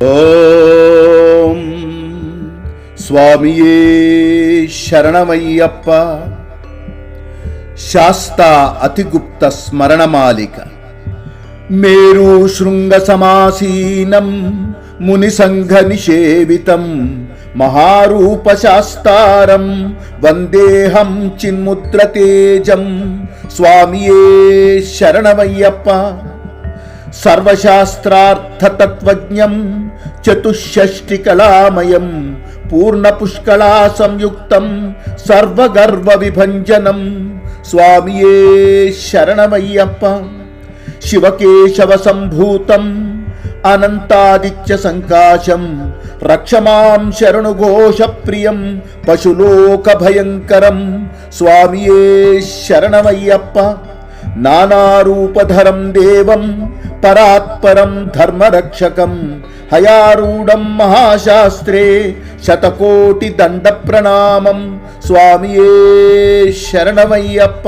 ఓం స్వామియే శరణమయ్యప్ప. శాస్తా అతిగుప్త స్మరణమాలిక. మేరు శృంగ సమాసీనం ముని సంఘ నిషేవితం మహారూప శాస్తారం వందేహం చిన్ముద్రతేజం. స్వామియే శరణమయ్యప్ప. సర్వశాస్త్రార్థతత్వజ్ఞం చతుషష్టికళామయం పూర్ణపుష్కళా సంయుక్తం సర్వగర్వ విభంజనం. స్వామియే శరణమయ్యప్ప. శివకేశవ సంభూతం అనంతాదిత్య సంకాశం రక్షమాం శరణుఘోష ప్రియం పశులోక భయంకరం. స్వామియే శరణమయ్యప్ప. నానారూపధరం దేవం పరాత్పరం ధర్మరక్షకం హయారూఢం మహాశాస్త్రే శతకోటి దండ ప్రణామం. స్వామియే శరణమయ్యప్ప.